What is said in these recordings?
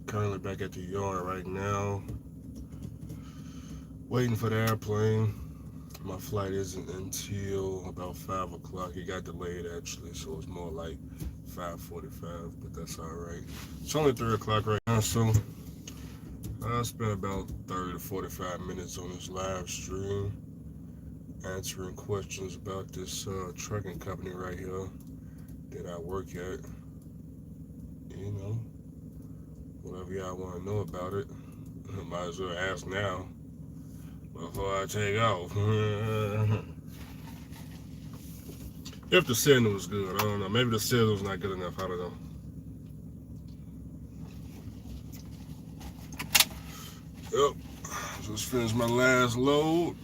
Currently back at the yard right now, waiting for the airplane. My flight isn't until about 5 o'clock. It got delayed actually, so it's more like 5:45, but that's all right. It's only 3 o'clock right now, so I spent about 30 to 45 minutes on this live stream answering questions about this trucking company right here that I work at. You know, whatever y'all want to know about it, might as well ask now before I take off. If the signal was good, I don't know. Maybe the signal's not good enough. I don't know. Yep. Just finished my last load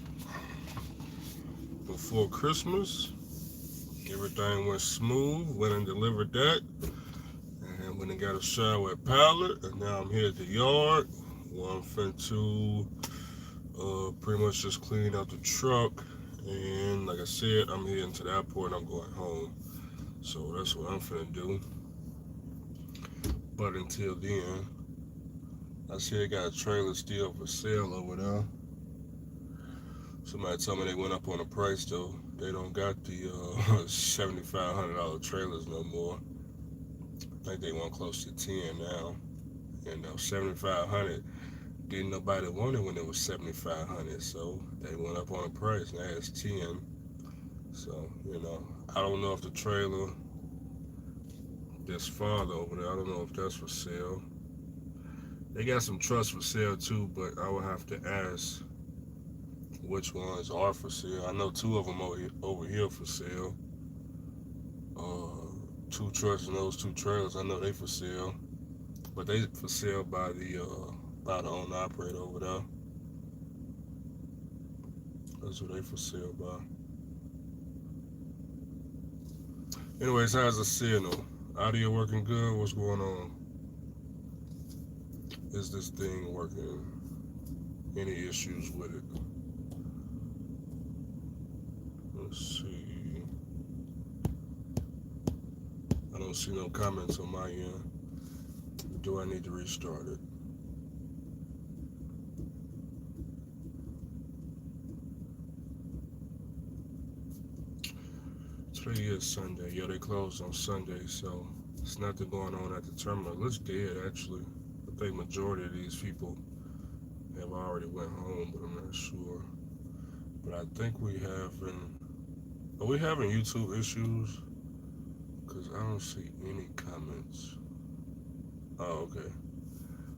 before Christmas. Everything went smooth. Went and delivered that. And went and got a shower at Pilot. And now I'm here at the yard. Where I'm finna to pretty much just clean out the truck. And like I said, I'm heading to the airport and I'm going home. So that's what I'm finna do. But until then, I see they got a trailer still for sale over there. Somebody told me they went up on the price though. They don't got the $7,500 trailers no more. I think they want close to 10 now. And 7,500 didn't nobody want it when it was 7,500. So they went up on the price. Now it's 10. So I don't know if the trailer this farther over there. I don't know if that's for sale. They got some trucks for sale too, but I would have to ask which ones are for sale. I know two of them over here for sale. Two trucks and those two trailers, I know they for sale, but they for sale by the owner operator over there. That's what they for sale by. Anyways, how's the signal? Audio working good? What's going on? Is this thing working? Any issues with it? Let's see. I don't see no comments on my end. Do I need to restart it? Today is Sunday. Yeah, they closed on Sunday, so it's nothing going on at the terminal. It looks dead, actually. I think majority of these people have already went home, but I'm not sure. But I think are we having YouTube issues? Because I don't see any comments. Oh, okay.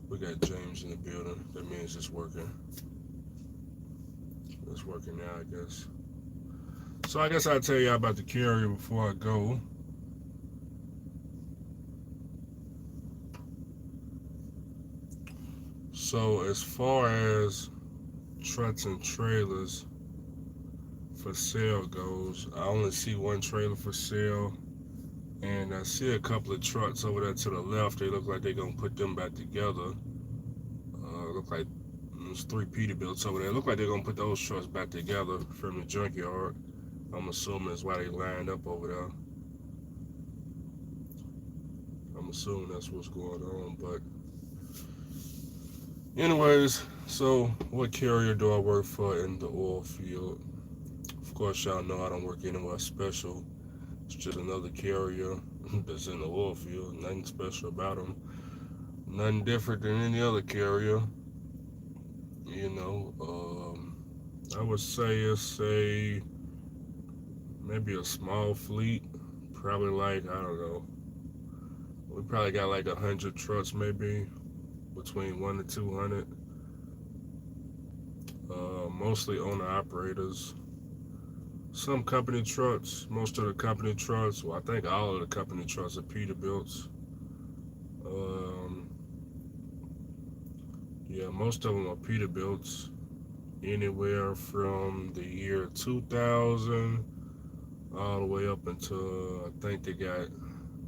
We got James in the building. That means it's working. It's working now, I guess. So I guess I'll tell you about the carrier before I go. So as far as trucks and trailers for sale goes, I only see one trailer for sale, and I see a couple of trucks over there to the left. They look like they're gonna put them back together. Look like there's three Peterbilts over there. Look like they're gonna put those trucks back together from the junkyard. I'm assuming that's why they lined up over there. I'm assuming that's what's going on. But anyways, so what carrier do I work for in the oil field? Of course, y'all know I don't work anywhere special. It's just another carrier that's in the oil field. Nothing special about them. Nothing different than any other carrier. I would say it's maybe a small fleet. Probably like, I don't know. We probably got like 100 trucks maybe. Between 1 to 200. Mostly owner operators. Some company trucks. Most of the company trucks, well, I think all of the company trucks are Peterbilts. Yeah, most of them are Peterbilts. Anywhere from the year 2000 all the way up until I think they got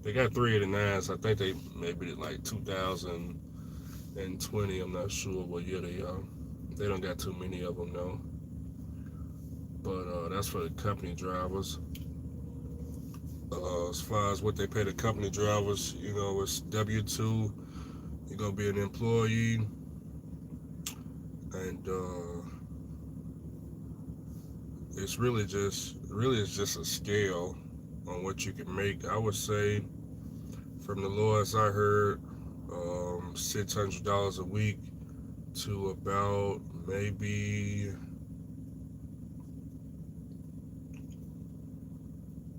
389s. I think they maybe like 2020. I'm not sure what year they are. They don't got too many of them though. But that's for the company drivers. As far as what they pay the company drivers, it's W2. You're gonna be an employee, and it's just a scale on what you can make. I would say from the lowest I heard, $600 a week to about maybe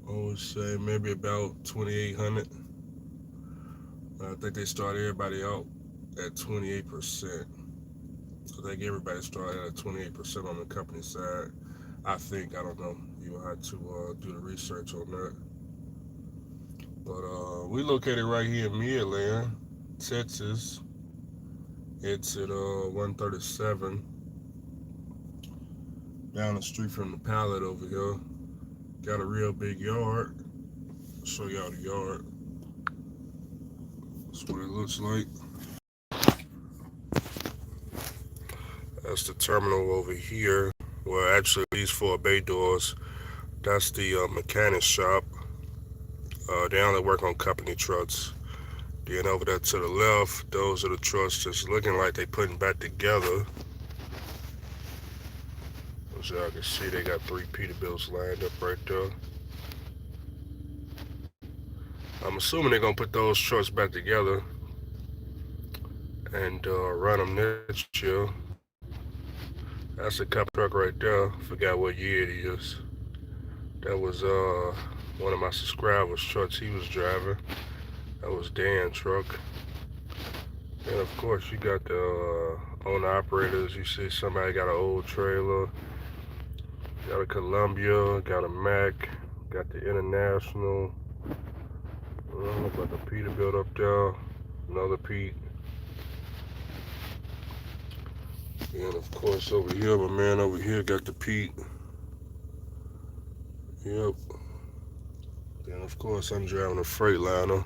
I would say maybe about 2,800. I think they start everybody out at 28%. So they get everybody started at 28% on the company side. I think, I don't know. You will have to do the research on that. But we located right here in Midland, Texas. It's at 137 down the street from the pallet over here. Got a real big yard. I'll show y'all the yard. That's what it looks like. That's the terminal over here. Well, actually, these four bay doors. That's the mechanic shop. They only work on company trucks. Then over there to the left, those are the trucks just looking like they putting back together. As y'all can see, they got three Peterbilts lined up right there. I'm assuming they're gonna put those trucks back together and run them next year. That's a company truck right there. Forgot what year it is. That was one of my subscribers' trucks he was driving. That was Dan's truck. And of course, you got the owner operators. You see somebody got an old trailer, got a Columbia, got a Mac, got the International. Look like a Peterbilt up there, another Pete. And of course, over here, my man over here got the Pete. Yep. And of course, I'm driving a Freightliner.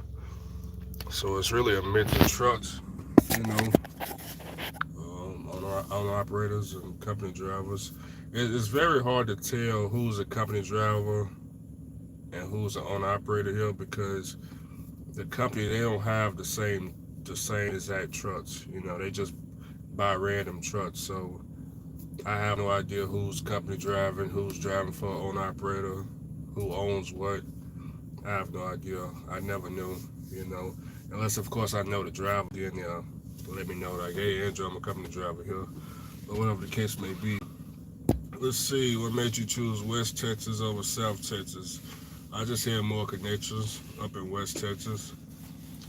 So it's really a mix of trucks, you know, owner operators and company drivers. It's very hard to tell who's a company driver and who's an owner operator here because the company they don't have the same exact trucks. You know, they just buy random trucks. So I have no idea who's company driving, who's driving for an owner operator, who owns what. I have no idea. I never knew, you know. Unless of course I know the driver, then let me know like, hey Andrew, I'm a company driver here. Or whatever the case may be. Let's see, what made you choose West Texas over South Texas? I just had more connections up in West Texas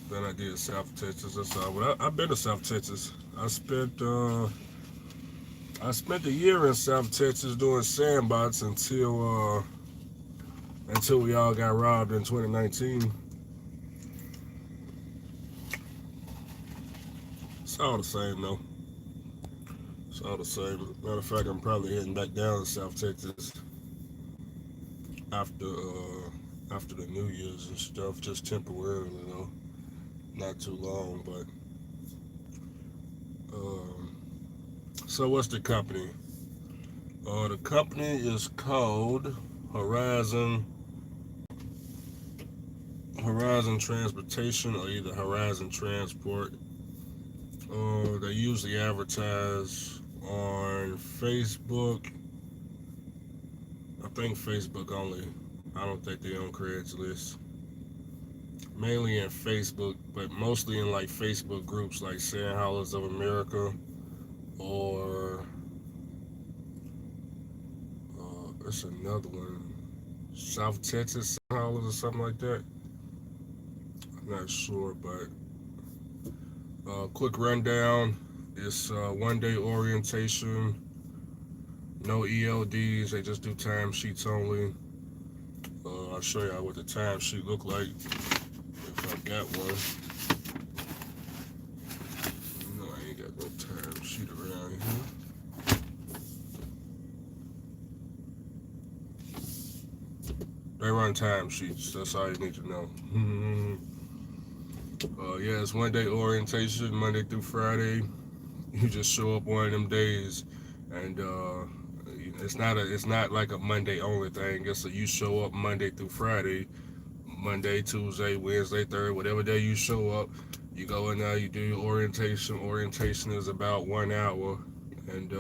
than I did South Texas. That's all. But I've been to South Texas. I spent a year in South Texas doing sandbox until we all got robbed in 2019. It's all the same though. It's all the same. Matter of fact, I'm probably heading back down to South Texas after after the New Year's and stuff, just temporarily though. Not too long, but um, so what's the company? The company is called Horizon Horizon Transportation or either Horizon Transport. They usually advertise on Facebook. I think Facebook only. I don't think they own Craigslist. Mainly in Facebook, but mostly in like Facebook groups like Sandhollers of America or there's another one, South Texas Sandhollers or something like that. I'm not sure, but quick rundown. It's one day orientation, no ELDs. They just do timesheets only. I'll show y'all what the timesheet look like if I got one. No, I ain't got no timesheet around here. They run timesheets. That's all you need to know. Yeah, it's one day orientation, Monday through Friday. You just show up one of them days, and it's not like a Monday only thing. It's you show up Monday through Friday, Monday, Tuesday, Wednesday, Thursday, whatever day you show up. You go in there, you do your orientation. Orientation is about 1 hour, and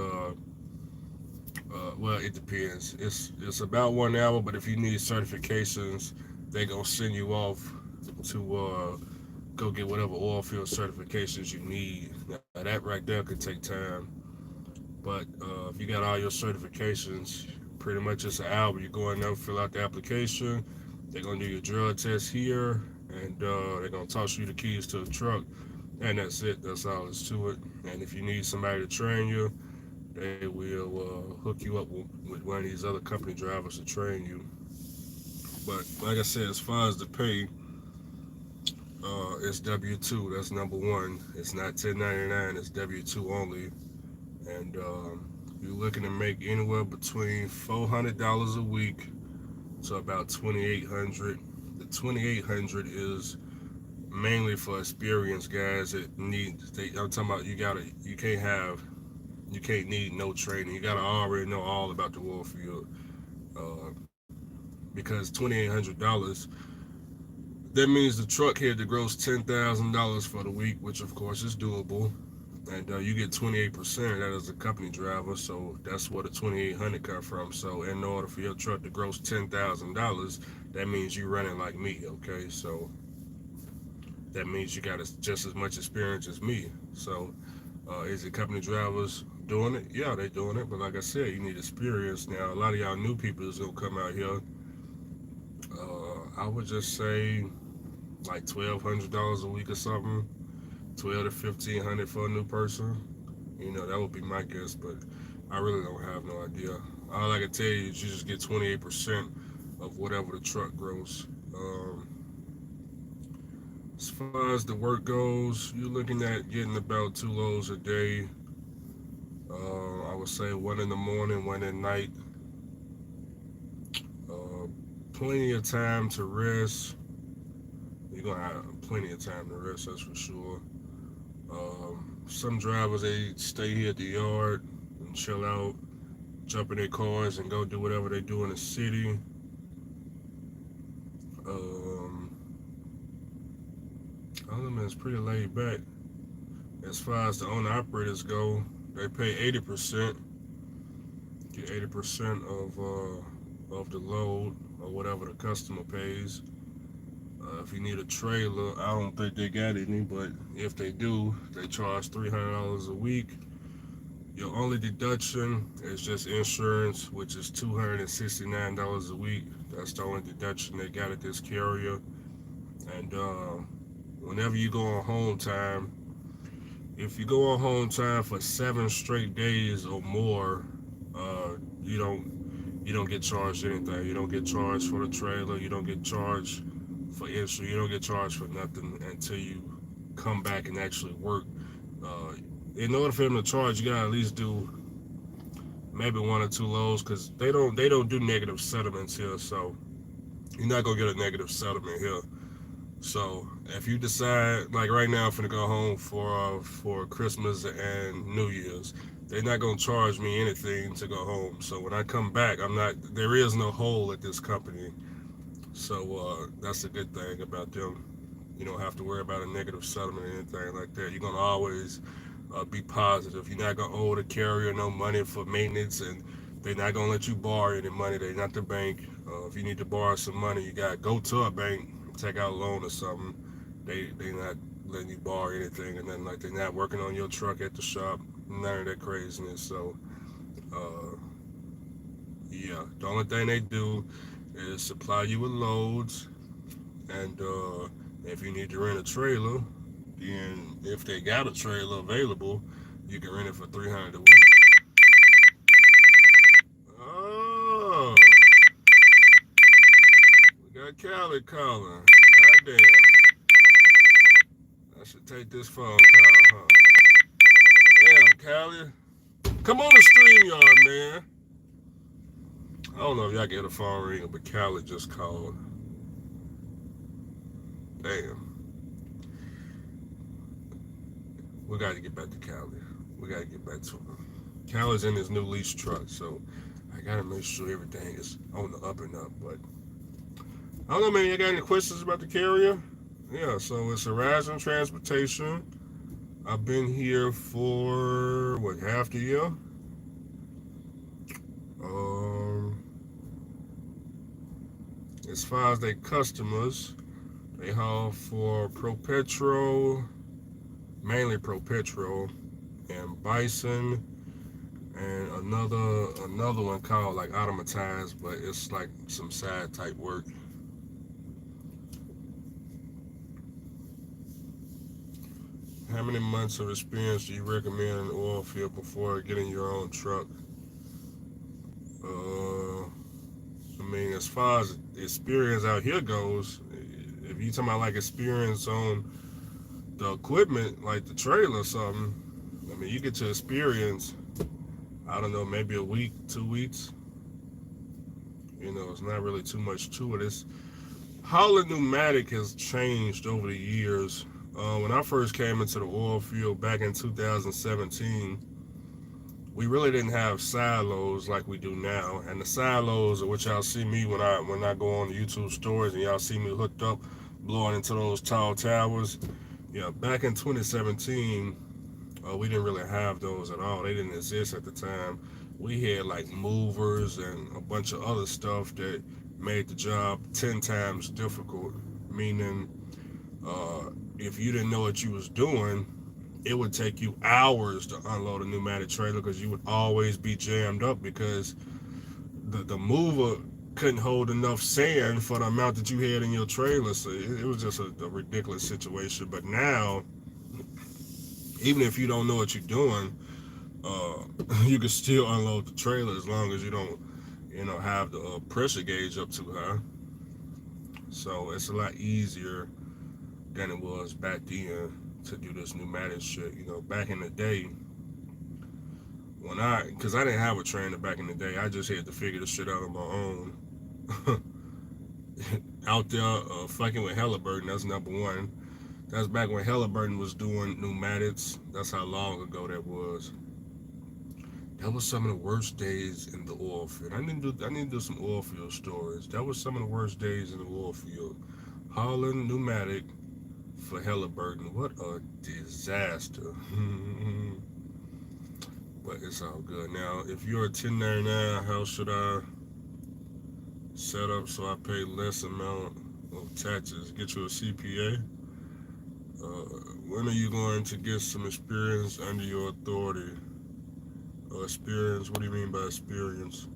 well, it depends. It's about 1 hour, but if you need certifications, they gonna send you off to go get whatever oil field certifications you need. Now that right there could take time, but if you got all your certifications, pretty much it's an hour. You go in there, fill out the application. They're gonna do your drug test here, and they're gonna toss you the keys to the truck, and that's it. That's all there's to it. And if you need somebody to train you, they will hook you up with one of these other company drivers to train you. But like I said, as far as the pay, it's W-2. That's number one. It's not 1099. It's W-2 only. And you're looking to make anywhere between $400 a week to about 2,800. The 2,800 is mainly for experienced guys that need. I'm talking about you can't need no training. You gotta already know all about the oil field. Uh, because $2,800, that means the truck had to gross $10,000 for the week, which of course is doable. And you get 28% of that as a company driver, so that's where the 2,800 come from. So in order for your truck to gross $10,000, that means you running like me, okay? So that means you got just as much experience as me. So is it company drivers doing it? Yeah, they doing it, but like I said, you need experience. Now a lot of y'all new people is gonna come out here. I would just say like $1,200 a week or something, 1,200 to 1,500 for a new person. That would be my guess, but I really don't have no idea. All I can tell you is you just get 28% of whatever the truck grows. As far as the work goes, you're looking at getting about 2 loads a day. I would say one in the morning, one at night. Uh, Plenty of time to rest. You're gonna have plenty of time to rest, that's for sure. Some drivers they stay here at the yard and chill out, jump in their cars and go do whatever they do in the city. Um, Other than it's pretty laid back. As far as the owner operators go, they pay 80%, get 80% of the load or whatever the customer pays. If you need a trailer, I don't think they got any, but if they do, they charge $300 a week. Your only deduction is just insurance, which is $269 a week. That's the only deduction they got at this carrier. And whenever you go on home time, if you go on home time for 7 straight days or more, uh, you don't get charged anything. You don't get charged for the trailer. You don't get charged for insurance. You don't get charged for nothing until you come back and actually work. Uh, in order for them to charge, you gotta at least do maybe 1 or 2 loads because they don't do negative settlements here. So you're not gonna get a negative settlement here. So if you decide, like right now, I'm gonna go home for Christmas and New Year's, they're not gonna charge me anything to go home. So when I come back, I'm not. There is no hole at this company. So that's a good thing about them. You don't have to worry about a negative settlement or anything like that. You're gonna always be positive. You're not gonna owe the carrier no money for maintenance, and they're not gonna let you borrow any money. They're not the bank. If you need to borrow some money, you gotta go to a bank, take out a loan or something. They not letting you borrow anything, and then like they're not working on your truck at the shop. None of that craziness. So uh, yeah, the only thing they do is supply you with loads, and if you need to rent a trailer, then if they got a trailer available, you can rent it for 300 a week. Oh, we got Callie calling. Goddamn, I should take this phone call, huh? Damn, Callie, come on the stream yard, man. I don't know if y'all can hear the phone ring, but Callie just called. Damn, we got to get back to Callie. We got to get back to him. Callie's in his new lease truck, so I gotta make sure everything is on the up and up. But I don't know, man. You got any questions about the carrier? Yeah, so it's Horizon Transportation. I've been here for what, half the year. Um, as far as their customers, they haul for ProPetro, mainly ProPetro, and Bison, and another one called like Automatized, but it's like some side type work. How many months of experience do you recommend in the oil field before getting your own truck? Uh, I mean, as far as experience out here goes, if you talking about like experience on the equipment, like the trailer or something, I mean, you get to experience, I don't know, maybe a week, 2 weeks. You know, it's not really too much to it. It's hauling pneumatic has changed over the years. When I first came into the oil field back in 2017, we really didn't have silos like we do now. And the silos, which y'all see me when I go on the YouTube stories and y'all see me hooked up, blowing into those tall towers. Yeah, back in 2017, we didn't really have those at all. They didn't exist at the time. We had like movers and a bunch of other stuff that made the job 10 times difficult. Meaning, uh, if you didn't know what you was doing, it would take you hours to unload a pneumatic trailer because you would always be jammed up because the mover couldn't hold enough sand for the amount that you had in your trailer. So it was just a ridiculous situation. But now, even if you don't know what you're doing, uh, you can still unload the trailer as long as you don't, have the pressure gauge up too high. So it's a lot easier than it was back then to do this pneumatic shit. Back in the day, because I didn't have a trainer back in the day, I just had to figure the shit out on my own. Out there, fucking with Halliburton, that's number one. That's back when Halliburton was doing pneumatics. That's how long ago that was. That was some of the worst days in the oil field. I need to do some oil field stories. That was some of the worst days in the oil field. Hauling pneumatic for Halliburton. What a disaster. But it's all good. Now, if you're a 1099, how should I set up so I pay less amount of taxes? Get you a CPA. When are you going to get some experience under your authority? Experience? What do you mean by experience?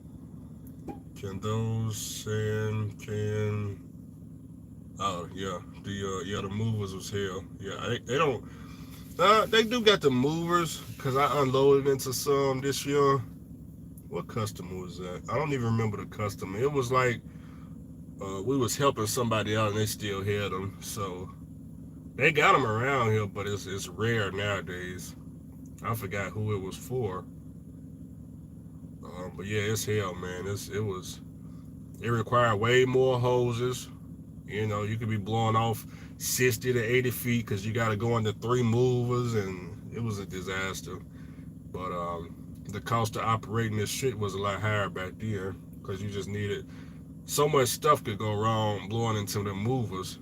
Can those sand can? Oh yeah, the movers was hell. Yeah, they don't. They do got the movers because I unloaded into some this year. What customer was that? I don't even remember the customer. It was like we was helping somebody out and they still had them. So they got them around here, but it's rare nowadays. I forgot who it was for. But yeah, it's hell, man. It required way more hoses. You could be blowing off 60 to 80 feet because you got to go into three movers, and it was a disaster. But the cost of operating this shit was a lot higher back then because you just needed so much stuff could go wrong blowing into the movers.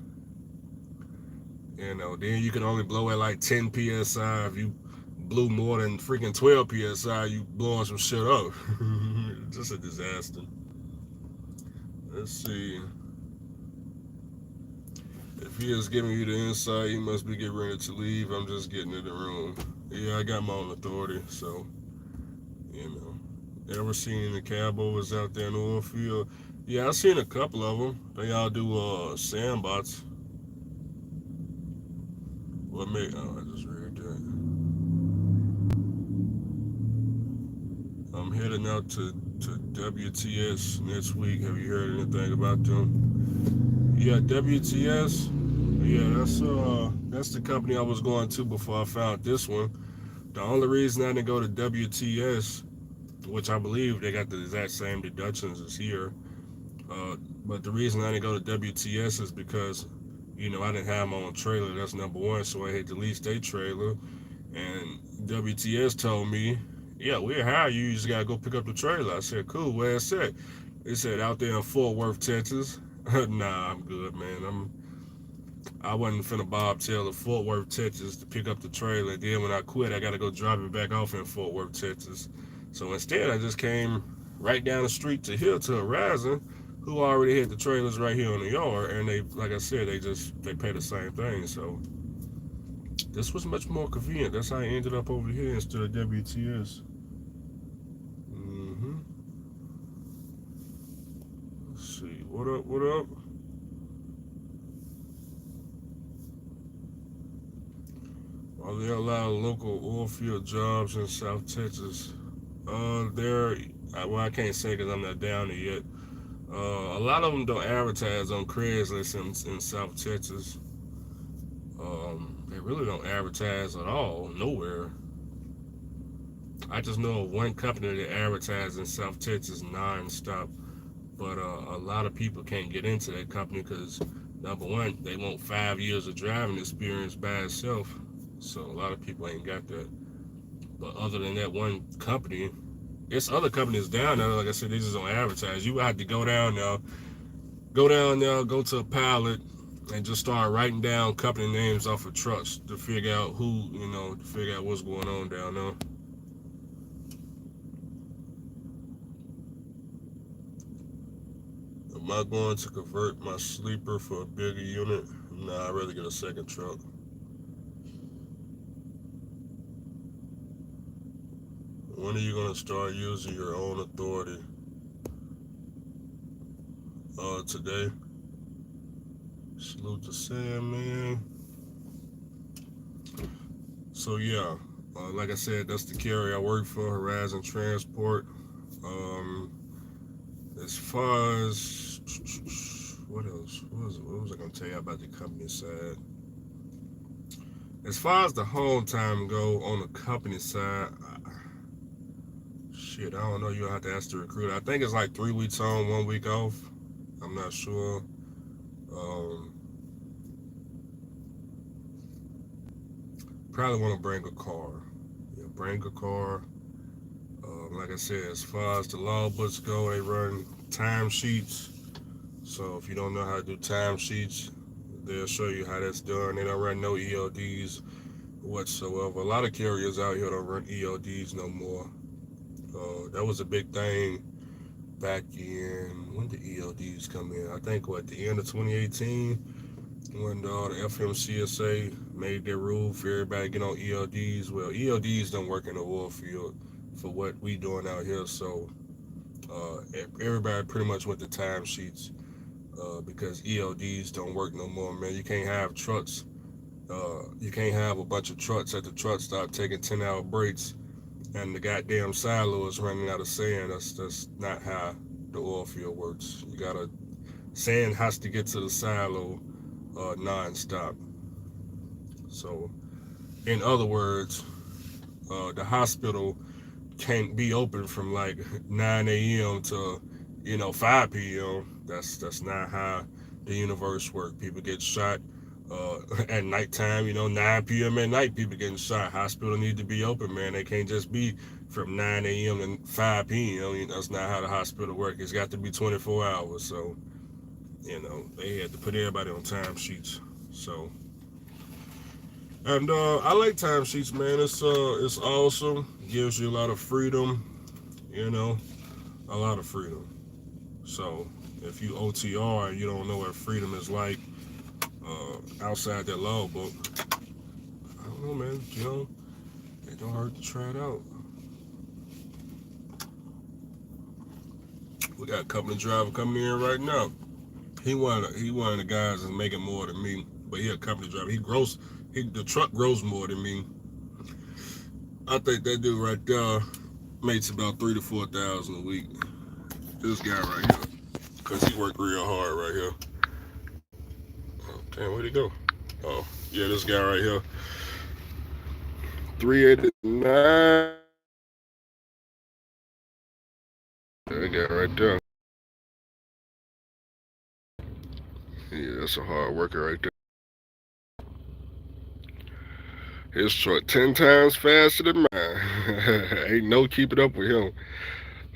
Then you could only blow at like 10 psi. If you blew more than freaking 12 psi, you blowing some shit up. Just a disaster. Let's see. If he is giving you the insight, he must be getting ready to leave. I'm just getting in the room. Yeah, I got my own authority, so, you know. Ever seen the cowboys out there in the oil field? Yeah, I've seen a couple of them. They all do sandbots. What made? Oh, I just read that. I'm heading out to WTS next week. Have you heard anything about them? Yeah, WTS. Yeah, that's the company I was going to before I found this one. The only reason I didn't go to WTS, which I believe they got the exact same deductions as here, uh, but the reason I didn't go to WTS is because, I didn't have my own trailer. That's number one, so I had to lease their trailer. And WTS told me, yeah, we'll hire you. You just gotta go pick up the trailer. I said, cool. Where it's at? They said out there in Fort Worth, Texas. Nah, I'm good, man. I wasn't finna bobtail to Fort Worth, Texas to pick up the trailer. Then when I quit, I got to go drop it back off in Fort Worth, Texas. So instead, I just came right down the street to here to Horizon, who already had the trailers right here on the yard, and they, like I said, they pay the same thing. So this was much more convenient. That's how I ended up over here instead of WTS. Mm-hmm. Let's see. What up? What up? Are there a lot of local oil field jobs in South Texas? There. Well, I can't say because I'm not down there yet. A lot of them don't advertise on Craigslist in South Texas. They really don't advertise at all, nowhere. I just know of one company that advertises in South Texas nonstop, but a lot of people can't get into that company because number one, they want 5 years of driving experience by itself. So a lot of people ain't got that. But other than that one company, it's other companies down there. Like I said, they just don't advertise. You have to go to a pilot, and just start writing down company names off of trucks to figure out to figure out what's going on down there. Am I going to convert my sleeper for a bigger unit? Nah, I'd rather get a second truck. When are you going to start using your own authority? Today. Salute to Sam, man. So yeah, like I said, that's the carrier I work for, Horizon Transport. Um, as far as what else? What was I gonna tell you about the company side? As far as the home time go on the company side, shit, I don't know. You'll have to ask the recruiter. I think it's like 3 weeks on, 1 week off. I'm not sure. Um, Probably want to bring a car. Yeah, bring a car. Like I said, as far as the logbooks go, they run timesheets. So if you don't know how to do timesheets, they'll show you how that's done. They don't run no EODs whatsoever. A lot of carriers out here don't run EODs no more. That was a big thing back in, when did EODs come in? I think what, the end of 2018, when the FMCSA made their rule for everybody to get on EODs. Well, EODs don't work in the oil field for what we doing out here. So uh, everybody pretty much went to timesheets because EODs don't work no more, man. You can't have trucks. You can't have a bunch of trucks at the truck stop taking 10-hour breaks and the goddamn silo is running out of sand. That's not how the oil field works. You gotta Sand has to get to the silo non-stop. So, in other words, the hospital can't be open from like 9 a.m. to 5 p.m. That's not how the universe works. People get shot at nighttime. 9 p.m. at night, people getting shot. Hospital need to be open, man. They can't just be from 9 a.m. to 5 p.m. That's not how the hospital works. It's got to be 24 hours. So they had to put everybody on timesheets. So, and I like timesheets, man. It's awesome. Gives you a lot of freedom. You know, a lot of freedom. So, if you OTR and you don't know what freedom is like outside that logbook, I don't know, man. It don't hurt to try it out. We got a company driver coming in right now. He one of the guys that's making more than me, but he a company driver. The truck grows more than me. I think that dude right there makes about 3 to 4 thousand a week. This guy right here, cause he worked real hard right here. Oh, damn, where'd he go? Oh, yeah, this guy right here, 389. That guy right there. Yeah, that's a hard worker right there. His truck 10 times faster than mine. Ain't no keeping up with him.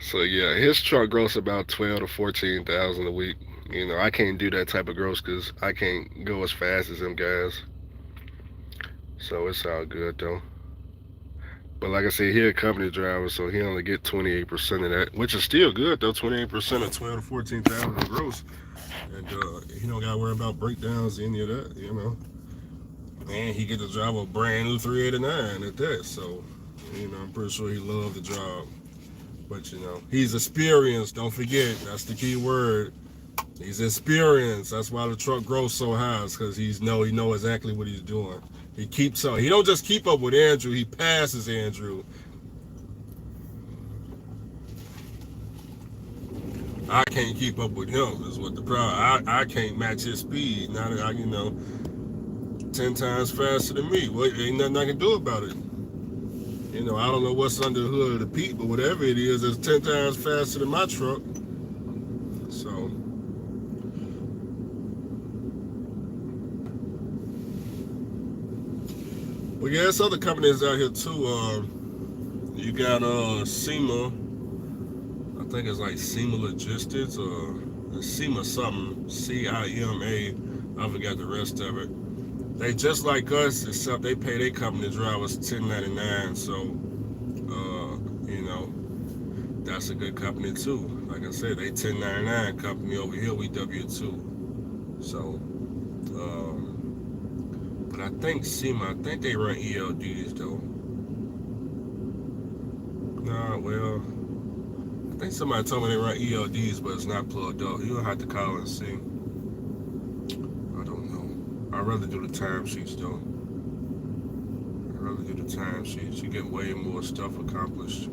So yeah, his truck gross about 12 to 14 thousand a week. I can't do that type of growth because I can't go as fast as them guys. So it's all good though. But like I said, he a company driver, so he only get 28% of that, which is still good though. 28% of 12 to 14,000 gross, and he don't got to worry about breakdowns, any of that. And he get to drive a brand new 389 at that. So, I'm pretty sure he loved the job. But he's experienced. Don't forget, that's the key word. He's experienced. That's why the truck grows so high, because he know exactly what he's doing. He keeps up. He don't just keep up with Andrew. He passes Andrew. I can't keep up with him. Is what the problem. I can't match his speed. Now that 10 times faster than me. Well, ain't nothing I can do about it. I don't know what's under the hood of the Pete, but whatever it is, it's 10 times faster than my truck. So, well, yeah, there's other companies out here too. You got SEMA. I think it's like SEMA Logistics or SEMA something. CIMA. I forgot the rest of it. They just like us, except they pay their company drivers 1099. So, that's a good company too. Like I said, they 1099 company over here. We W2. So, but I think SEMA. I think they run ELDs though. Nah, well, I think somebody told me they run ELDs, but it's not plugged up. You'll have to call and see. I don't know. I'd rather do the timesheets though. I'd rather do the timesheets. You get way more stuff accomplished.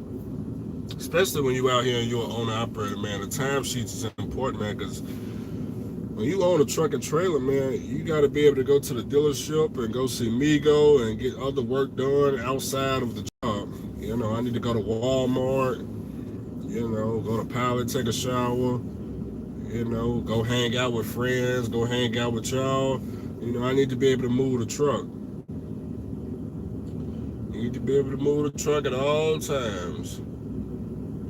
Especially when you out here and you're an owner operator, man. The timesheets is important, man, because when you own a truck and trailer, man, you got to be able to go to the dealership and go see Migo and get other work done outside of the job. I need to go to Walmart, go to Pilot, take a shower, go hang out with friends, go hang out with y'all. I need to be able to move the truck. You need to be able to move the truck at all times.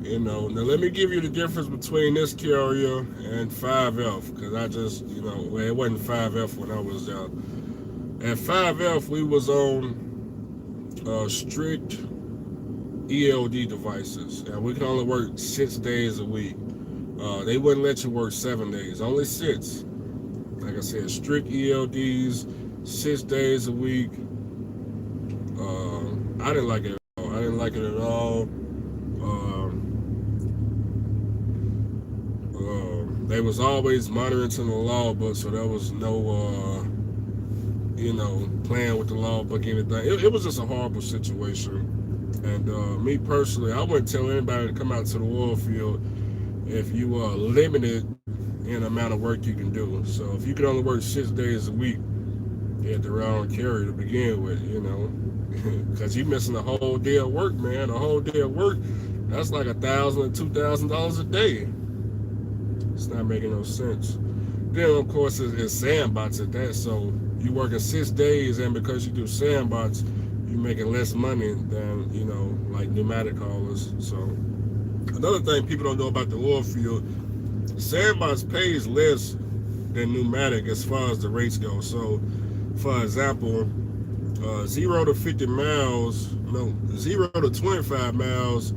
Now let me give you the difference between this carrier and 5F, because I just, well, it wasn't 5F when I was there. At 5F, we was on strict ELD devices, and we could only work 6 days a week. They wouldn't let you work 7 days, only 6. Like I said, strict ELDs, 6 days a week. I didn't like it at all. I didn't like it at all. They was always monitoring to the law book, so there was no, playing with the law book, anything. It was just a horrible situation. And me personally, I wouldn't tell anybody to come out to the oil field if you are limited in the amount of work you can do. So if you can only work 6 days a week, you had the wrong carrier to begin with, because you're missing a whole day of work, man. A whole day of work, that's like $1,000 to $2,000 a day. It's not making no sense. Then, of course, it's sandbots at that. So you working 6 days, and because you do sandbots, you're making less money than, like pneumatic haulers. So another thing people don't know about the oil field, sandbots pays less than pneumatic as far as the rates go. So, for example, 0 to 50 miles, no, 0 to 25 miles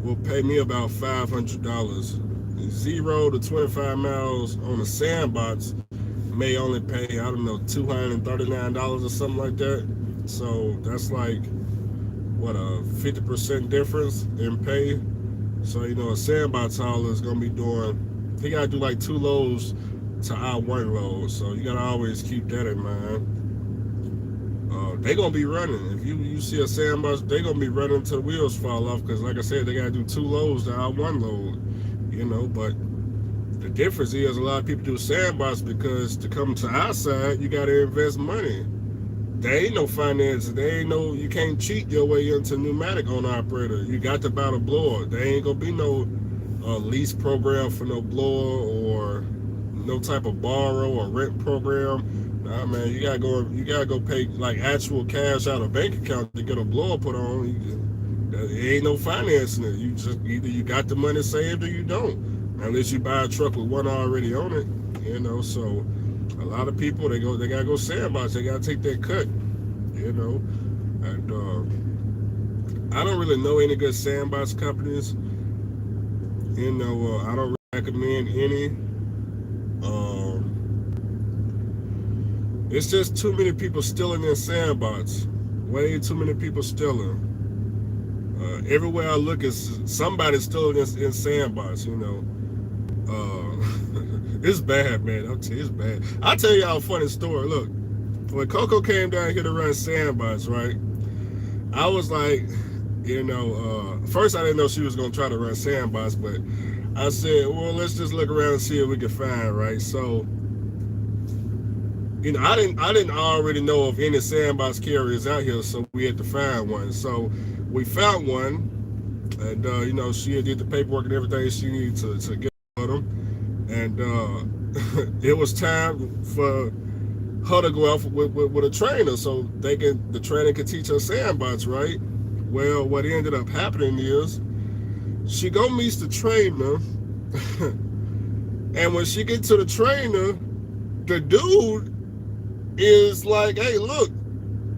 will pay me about $500. 0 to 25 miles on the sandbots may only pay, I don't know, $239 or something like that. So that's like, what, a 50% difference in pay. So, a sandbox hauler is going to be doing, he got to do like 2 loads to our 1 load. So you got to always keep that in mind. They going to be running. If you see a sandbox, they going to be running until the wheels fall off, because like I said, they got to do 2 loads to our 1 load. But the difference is a lot of people do sandbox because to come to our side, you got to invest money. There ain't no finances. You can't cheat your way into pneumatic owner operator. You got to buy the blower. There ain't going to be no lease program for no blower or no type of borrow or rent program. Nah, man, you gotta go pay like actual cash out of bank account to get a blower put on. There ain't no financing it. You just either you got the money saved or you don't. At least you buy a truck with one already on it. So a lot of people they gotta go sandbox. They gotta take that cut. And I don't really know any good sandbox companies. I don't really recommend any. It's just too many people stealing in sandbox. Way too many people stealing. Everywhere I look, is somebody stealing in sandbox. It's bad, man. I'll tell you, it's bad. I'll tell y'all a funny story. Look, when Coco came down here to run sandbox, right? I was like, first I didn't know she was gonna try to run sandbox, but I said, well, let's just look around and see what we can find, right? So, I didn't already know of any sandbox carriers out here, so we had to find one. So we found one, and she did the paperwork and everything she needed to get them, and it was time for her to go out with a trainer, so the trainer could teach her sandbox, right? Well, what ended up happening is she go meets the trainer, and when she get to the trainer, the dude is like, "Hey, look,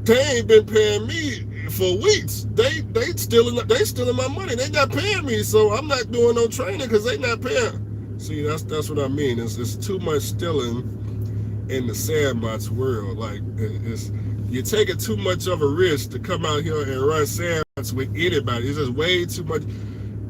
they ain't been paying me for weeks. They stealing my money. They not paying me, so I'm not doing no training because they not paying." See, that's what I mean. It's too much stealing in the sandbox world. Like, you're taking too much of a risk to come out here and run sandbox with anybody. It's just way too much.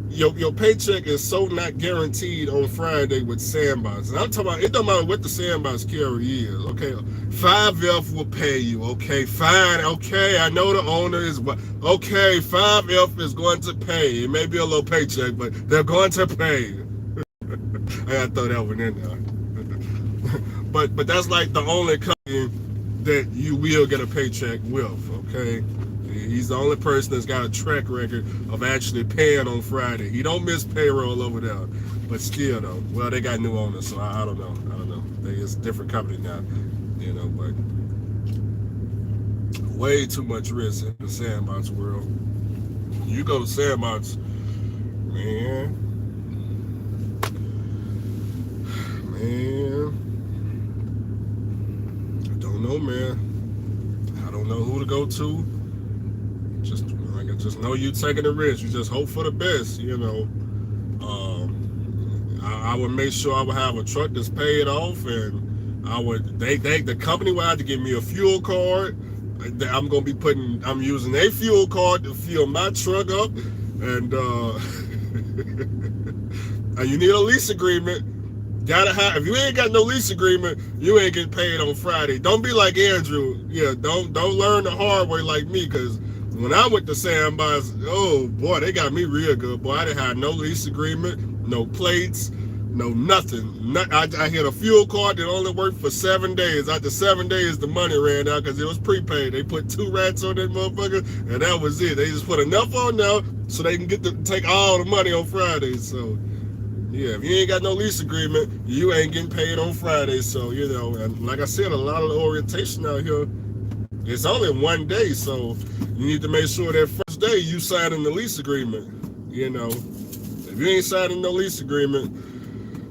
Your paycheck is so not guaranteed on Friday with sandbox. And I'm talking about, it don't matter what the sandbox carrier is. Okay, 5F will pay you. Okay, fine. Okay, I know the owner is what. Okay, 5F is going to pay. It may be a little paycheck, but they're going to pay. I gotta throw that one in there. But that's like the only company that you will get a paycheck with. Okay. He's the only person that's got a track record of actually paying on Friday. He don't miss payroll over there. But still, though, well, they got new owners, so I don't know. It's a different company now, but way too much risk in the sandbox world. You go to sandbox, man, I don't know, man. I don't know who to go to. Just know you taking the risk. You just hope for the best, I would make sure I would have a truck that's paid off, and the company would have to give me a fuel card. I'm using a fuel card to fill my truck up, and you need a lease agreement. If you ain't got no lease agreement, you ain't getting paid on Friday. Don't be like Andrew. Yeah, don't learn the hard way like me, because when I went to sandbox, oh boy, they got me real good. Boy, I didn't have no lease agreement, no plates, no nothing. I had a fuel card that only worked for 7 days. After 7 days, the money ran out because it was prepaid. They put 2 rats on that motherfucker, and that was it. They just put enough on now so they can get to take all the money on Friday. So, yeah, if you ain't got no lease agreement, you ain't getting paid on Friday. So, and like I said, a lot of the orientation out here, it's only 1 day, so you need to make sure that first day you signing the lease agreement. If you ain't signing no lease agreement,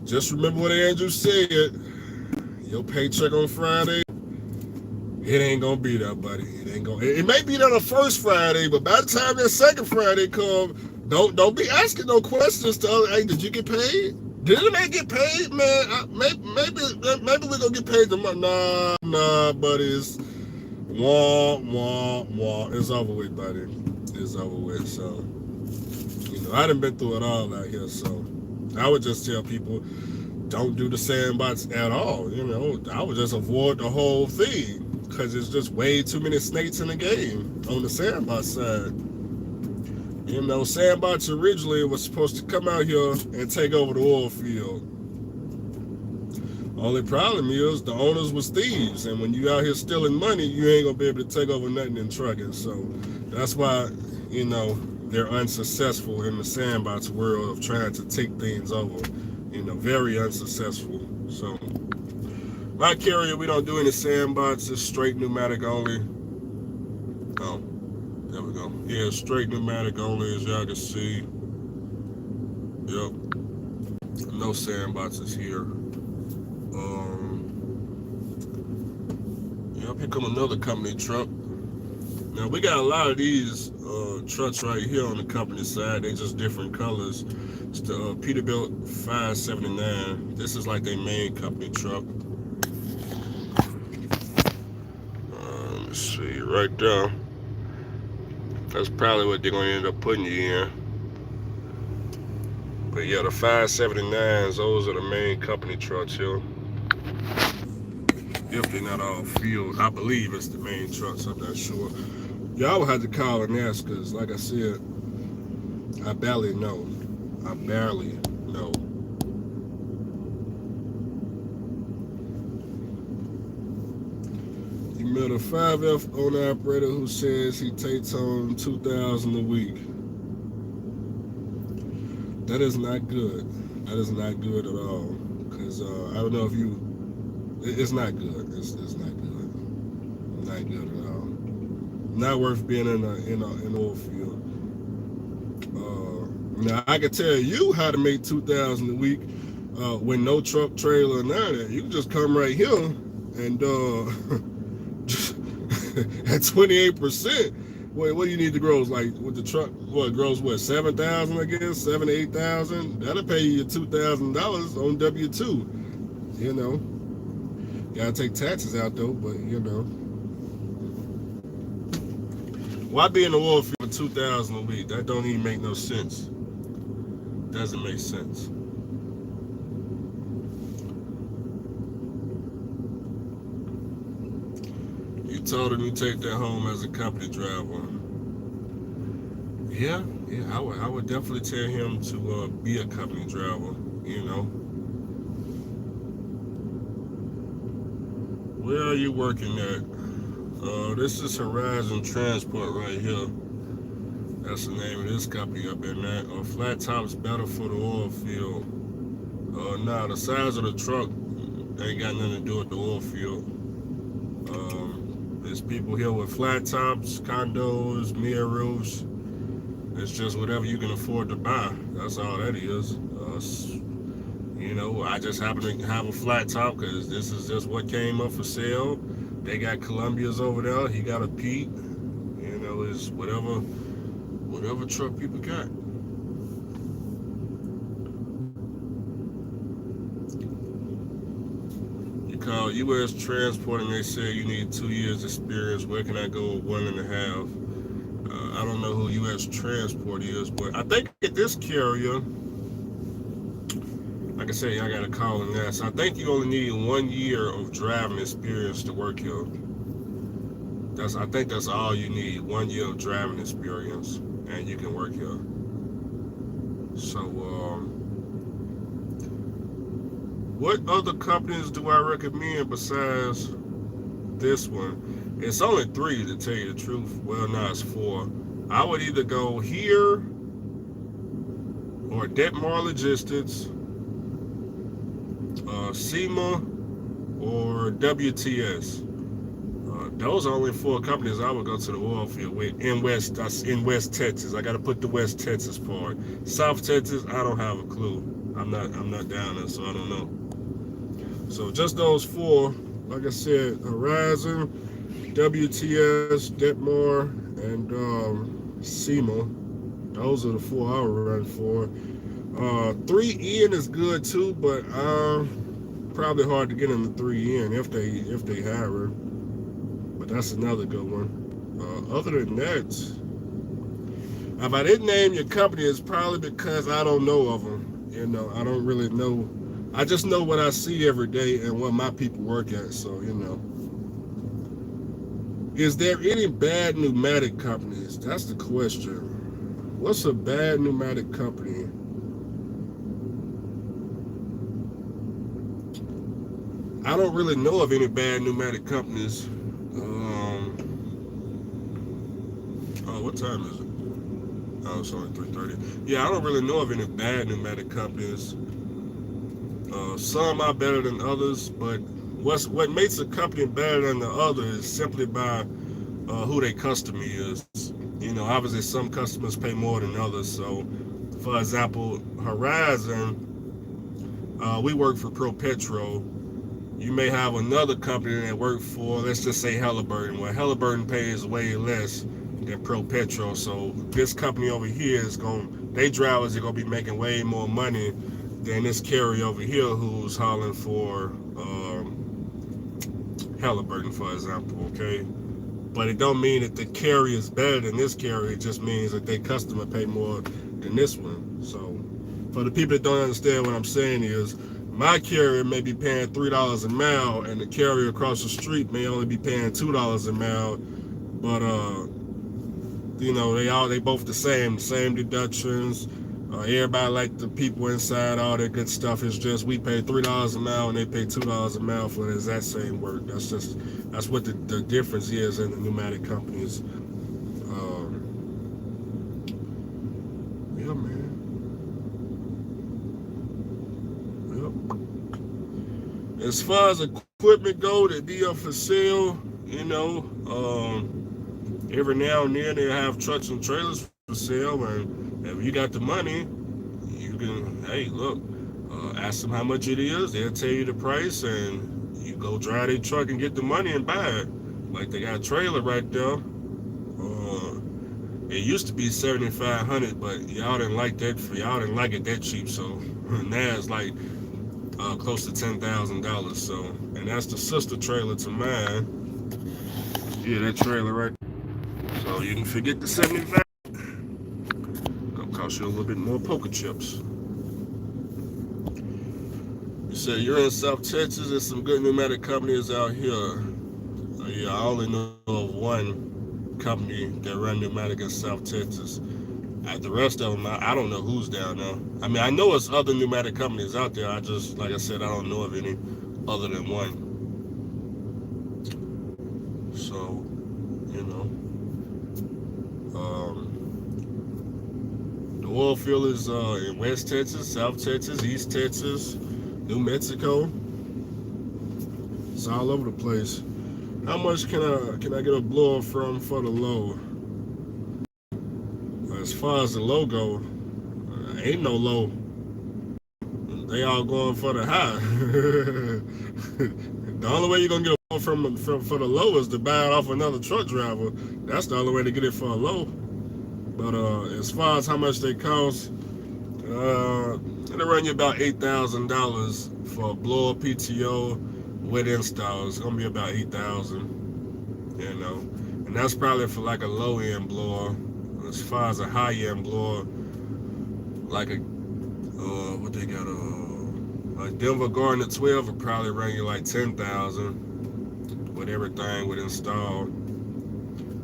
just remember what Andrew said. Your paycheck on Friday, it ain't gonna be there, buddy. It may be there the first Friday, but by the time that second Friday come, don't be asking no questions to other. Hey, did you get paid? Did anybody get paid, man? Maybe we're gonna get paid tomorrow. Nah, buddy. Wah. It's over with, buddy. It's over with. So, I done been through it all out here. So, I would just tell people, don't do the sandbox at all. I would just avoid the whole thing, because there's just way too many snakes in the game on the sandbox side. Sandbox originally was supposed to come out here and take over the oil field. Only problem is the owners was thieves, and when you out here stealing money, you ain't gonna be able to take over nothing in trucking. So that's why, they're unsuccessful in the sandbox world of trying to take things over. Very unsuccessful. So my carrier, we don't do any sandbox. It's straight pneumatic only. Oh, there we go. Yeah, straight pneumatic only, as y'all can see. Yep. No sandboxes here. Yep, here come another company truck. Now we got a lot of these trucks right here on the company side. They just different colors. It's the Peterbilt 579. This is like their main company truck. Let's see, right there. That's probably what they're gonna end up putting you in. But yeah, the 579s, those are the main company trucks here. If they're not all field, I believe it's the main trucks. I'm not sure. Y'all will have to call and ask, because like I said, I barely know. I barely know. You met a 5F owner operator who says he takes home $2,000 a week. That is not good. That is not good at all. Because I don't know if you. It's not good. It's not good. Not good at all. Not worth being in oil field. Now I can tell you how to make $2,000 a week with no truck, trailer, none of that. You can just come right here and at 28%. What do you need to grow? Like with the truck, what grows? What 7,000? I guess 7,000 to 8,000. That'll pay you $2,000 on W-2. You know, gotta take taxes out though. But you know, why be in the oil field for 2,000 a week? That don't even make no sense. Doesn't make sense. You told him you take that home as a company driver. Yeah, I would definitely tell him to be a company driver. You know, where are you working at? This is Horizon Transport right here. That's the name of this company up in that. Flat top's better for the oil field. Nah, the size of the truck ain't got nothing to do with the oil field. There's people here with flat tops, condos, mirror roofs. It's just whatever you can afford to buy. That's all that is. You know, I just happen to have a flat top because this is just what came up for sale. They got Columbias over there. He got a Pete. You know, it's whatever truck people got. You call U.S. Transport and they say you need 2 years experience. Where can I go with 1.5? I don't know who U.S. Transport is, but I think at this carrier, like I say, I got to call and ask. I think you only need 1 year of driving experience to work here. I think that's all you need. 1 year of driving experience, and you can work here. So, what other companies do I recommend besides this one? It's only 3 to tell you the truth. Well, now it's 4. I would either go here or Detmar Logistics, SEMA, or WTS. Those are only 4 companies I would go to the oil field with in West Texas. I got to put the West Texas part. South Texas, I don't have a clue. I'm not down there, so I don't know. So just those 4, like I said, Horizon, WTS, Detmar, and SEMA. Those are the 4 I would run for. 3N is good too, but probably hard to get into 3N if they hire. But that's another good one. Other than that, if I didn't name your company, it's probably because I don't know of them. You know, I don't really know. I just know what I see every day and what my people work at. So, you know. Is there any bad pneumatic companies? That's the question. What's a bad pneumatic company? I don't really know of any bad pneumatic companies. What time is it? Oh, it's only 3:30. Yeah, I don't really know of any bad pneumatic companies. Some are better than others, but what makes a company better than the other is simply by who their customer is. You know, obviously some customers pay more than others. So, for example, Horizon, We work for Pro Petro. You may have another company that work for, let's just say Halliburton. Well, Halliburton pays way less than Pro Petro. So this company over here is they drivers are gonna be making way more money than this carrier over here who's hauling for Halliburton, for example. Okay, but it don't mean that the carrier is better than this carrier. It just means that their customer pay more than this one. So for the people that don't understand what I'm saying is, my carrier may be paying $3 a mile, and the carrier across the street may only be paying $2 a mile. But they both the same deductions. Everybody like the people inside, all that good stuff. It's just we pay $3 a mile and they pay $2 a mile for the exact same work. That's what the difference is in the pneumatic companies. Yeah, man. Yep. As far as equipment go that be up for sale, every now and then they have trucks and trailers for sale, and if you got the money, you can, hey, look, ask them how much it is. They'll tell you the price, and you go drive their truck and get the money and buy it. Like they got a trailer right there. It used to be $7,500, but y'all didn't like that. Y'all didn't like it that cheap, so now it's like close to $10,000. So, and that's the sister trailer to mine. Yeah, that trailer right there. So you can forget the 75. Gonna cost you a little bit more poker chips. You said you're in South Texas. There's some good pneumatic companies out here. Yeah, I only know of one company that run pneumatic in South Texas. The rest of them, I don't know who's down there. I mean, I know it's other pneumatic companies out there. I just, like I said, I don't know of any other than one. So, the oil field is in West Texas, South Texas, East Texas, New Mexico. It's all over the place. How much can I get a blower from for the low? As far as the low go, ain't no low. They all going for the high. The only way you're gonna get a blower from for the low is to buy it off another truck driver. That's the only way to get it for a low. But as far as how much they cost, it'll run you about $8,000 for a blower PTO with install. It's gonna be about $8,000. And that's probably for like a low end blower. As far as a high end blower, like a what they got, a Denver Garden 12 would probably run you like $10,000 with everything with install.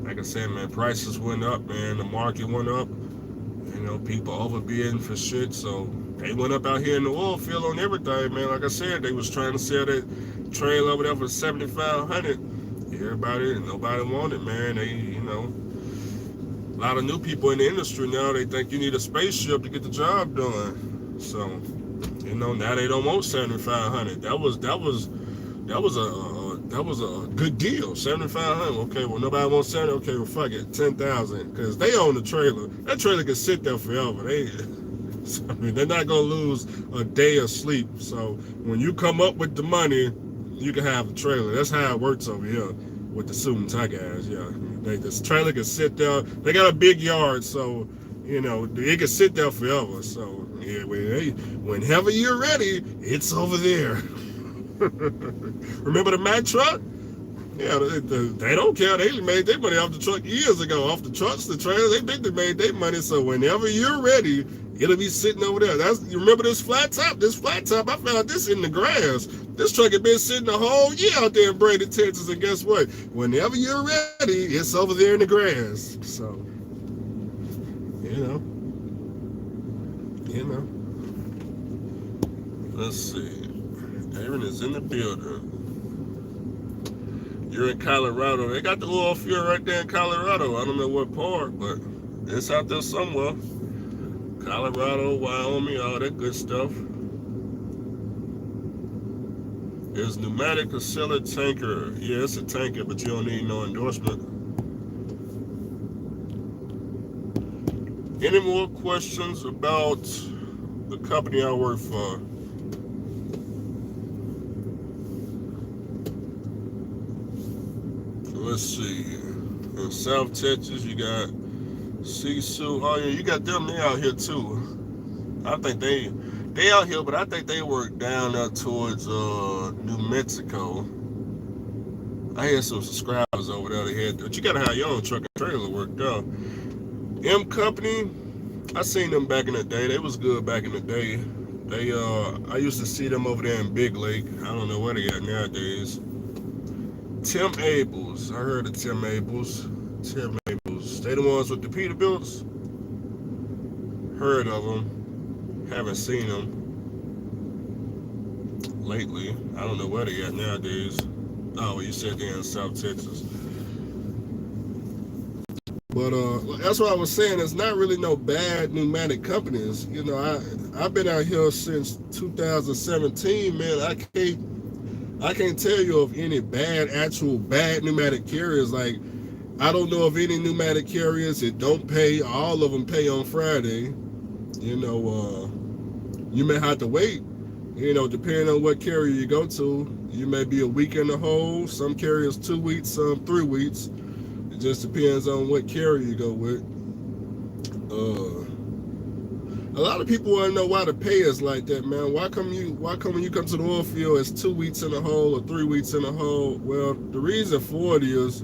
Like I said, man, prices went up, man. The market went up. People overbidding for shit, so they went up out here in the oil field on everything, man. Like I said, they was trying to sell that trailer over there for $7,500. Nobody wanted, man. A lot of new people in the industry now. They think you need a spaceship to get the job done. So, now they don't want $7,500. That was a good deal. $7,500. Okay, well nobody wants $7,000. Okay, well fuck it, $10,000. Because they own the trailer. That trailer can sit there forever. They're not gonna lose a day of sleep. So when you come up with the money, you can have the trailer. That's how it works over here with the suit and tie guys. Yeah, this trailer can sit there. They got a big yard, so it can sit there forever. So yeah, whenever you're ready, it's over there. Remember the Mack truck? Yeah, they don't care. They made their money off the truck years ago. Off the trucks, the trailers, they made their money. So whenever you're ready, it'll be sitting over there. You remember this flat top? This flat top, I found this in the grass. This truck had been sitting the whole year out there in Brady, Texas. And guess what? Whenever you're ready, it's over there in the grass. So, Let's see. Aaron is in the building. You're in Colorado. They got the oil field right there in Colorado. I don't know what part, but it's out there somewhere. Colorado, Wyoming, all that good stuff. Is pneumatic a seller tanker? Yeah, it's a tanker, but you don't need no endorsement. Any more questions about the company I work for? let's see. In South Texas, you got Sisu. Oh yeah, you got them. They out here too. I think they out here, but I think they work down there towards New Mexico. I had some subscribers over there. They had, but you gotta have your own truck and trailer worked out. M Company, I seen them back in the day. They was good back in the day. I used to see them over there in Big Lake. I don't know where they at nowadays. Tim Abels, I heard of Tim Abels. Tim Abels, they the ones with the Peterbilts. Heard of them, haven't seen them lately. I don't know where they at nowadays. Oh, well, you said they're in South Texas. But that's what I was saying. It's not really no bad pneumatic companies. You know, I've been out here since 2017, man. I can't tell you of any actual bad pneumatic carriers. Like, I don't know of any pneumatic carriers that don't pay. All of them pay on Friday. You know, you may have to wait. You know, depending on what carrier you go to, you may be a week in the hole. Some carriers 2 weeks, some 3 weeks. It just depends on what carrier you go with. A lot of people want to know why the pay is like that, man. Why come when you come to the oil field, it's 2 weeks in a hole or 3 weeks in a hole? Well, the reason for it is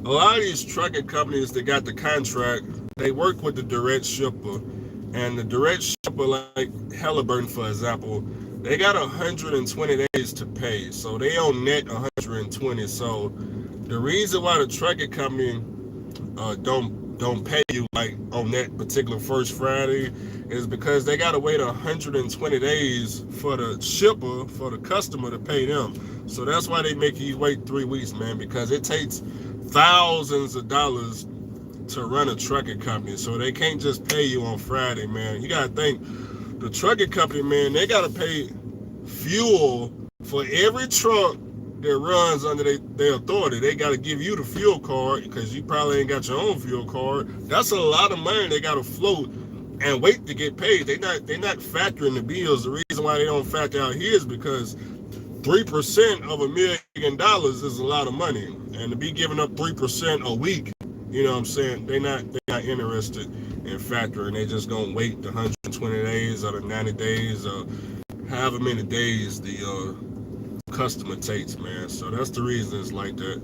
a lot of these trucking companies that got the contract, they work with the direct shipper, and the direct shipper, like Halliburton, for example, they got 120 days to pay, so they on net 120. So the reason why the trucking company don't pay you like on that particular first Friday is because they gotta wait 120 days for the shipper, for the customer to pay them. So that's why they make you wait 3 weeks, man, because it takes thousands of dollars to run a trucking company. So they can't just pay you on Friday, man. You gotta think the trucking company, man, they gotta pay fuel for every truck that runs under their authority. They got to give you the fuel card because you probably ain't got your own fuel card. That's a lot of money they got to float and wait to get paid. They're not factoring the bills. The reason why they don't factor out here is because 3% of $1 million is a lot of money, and to be giving up 3% a week, you know what I'm saying? They're not interested in factoring. They just gonna wait the 120 days or the 90 days or however many days the customer takes, man. So that's the reason it's like that.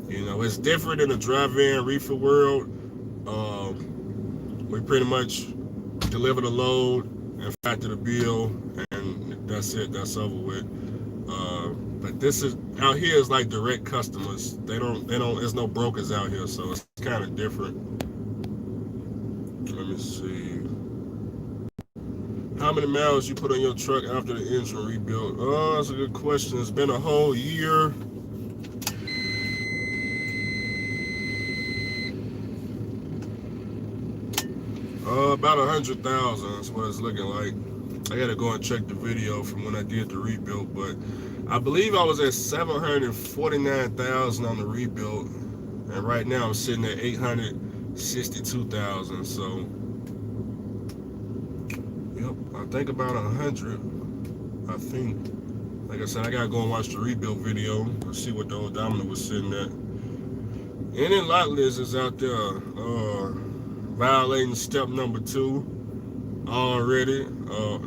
You know, it's different in the drive-in reefer world. We pretty much deliver the load and factor the bill, and that's it. That's over with. But this is out here is like direct customers. They don't. There's no brokers out here, so it's kind of different. Let me see. How many miles you put on your truck after the engine rebuilt? Oh, that's a good question. It's been a whole year. About 100,000 is what it's looking like. I gotta go and check the video from when I did the rebuild, but I believe I was at 749,000 on the rebuild, and right now I'm sitting at 862,000. So, yep, I think about 100. I think, like I said, I gotta go and watch the rebuild video and see what the odometer was sitting at. Any lot lizards out there violating step number 2 already?